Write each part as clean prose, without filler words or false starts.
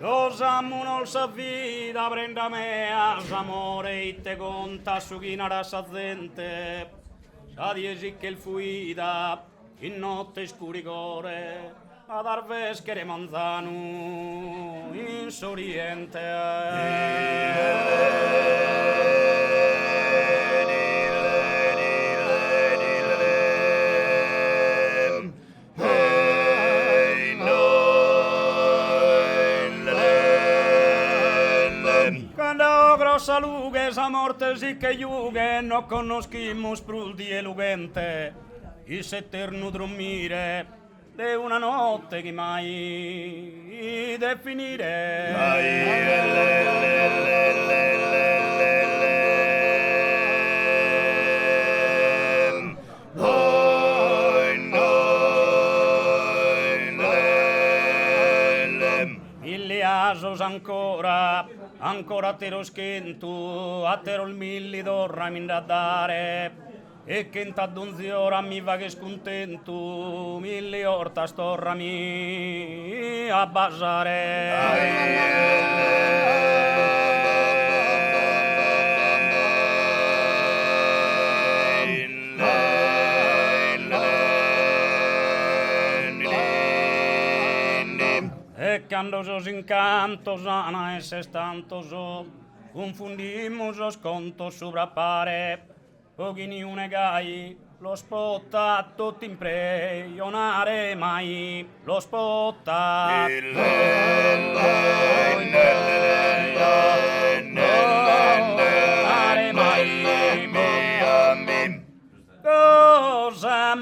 Los amo non sa vita, prenda me amore e te conta su chi narà sa gente. Sa dieci che il fuida, in notte scuricore, ad arveschere manzano in soriente. Grossa lughe, sa morte sì che iughe, non conoscimmo spruldi e lugente, il eterno dormire de una notte che mai definire. Ancora te lo schento, a te lo milli d'orra mi da dare, e che in t'addonzi ora mi va che scontento, milli orta storra mi a basare. Quando sos incantos, ana ese tantos, confundimos los contos sovrapare, pochini unegai, lo spotta tutti in preionare mai, lo spotta. Cosa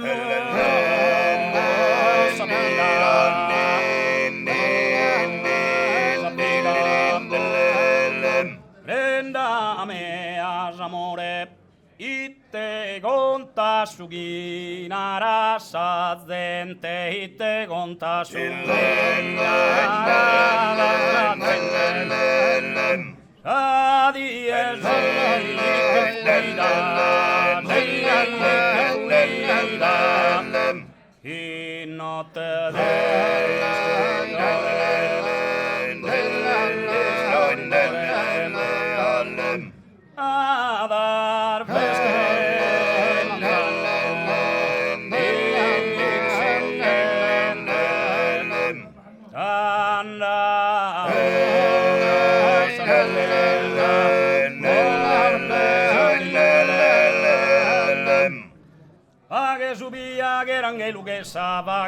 amore, itte conta su chi narà sa gente, itte conta su chi narà sa gente. In notte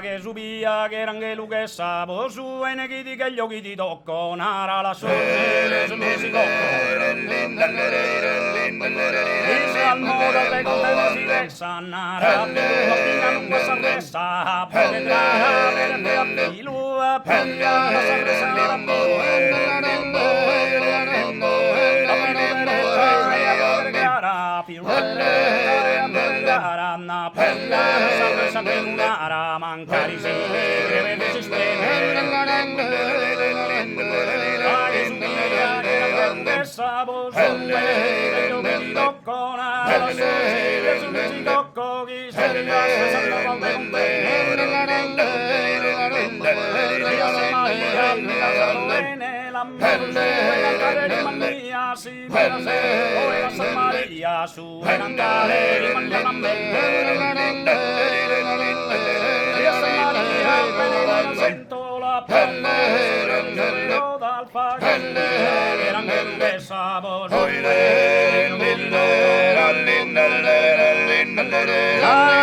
che subia che rangelu che sabo su e ne chiti che gli occhi ti tocco nara la sorte su mi si cocco il salmo da te con te si ressa nara pina non passa ressa perché te a filo pena passa ressa la Penara mancari sempre di sistema che sabo su mi tocco la su mi tocco chi se li lascia con Maria si ora San Maria su andare rimanda a me sento la pelle dal fare era che sabo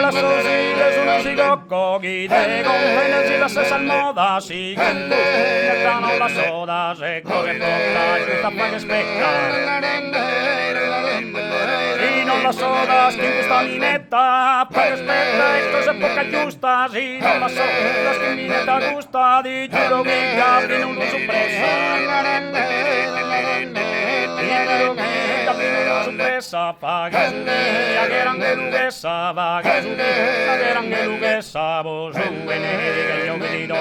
la sosile su si cocco chi te con si la stessa moda si non la soda se corre tocca giusta poi che specca e non la soda che questa linetta poi che specca e cosa poca giusta si non la soda che linetta gusta di giuro che Gabri non lo suppressa paga che erano lughessa vaga che erano lughessa bo su che io mi tocco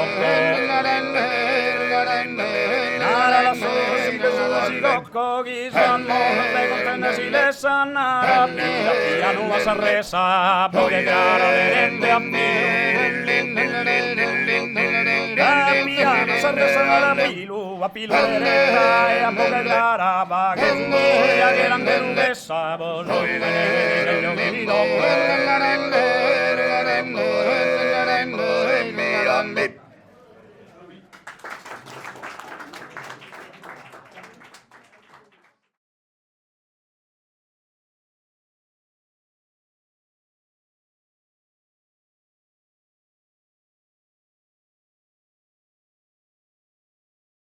nara la si cocco chi sanno te contende si le sanna pia non la sarresa poi cara le rende a me piano, se resana la pilu, a pilu derecha, e a poca cara, pa che su moia che l'angelo che sabo, lo vede,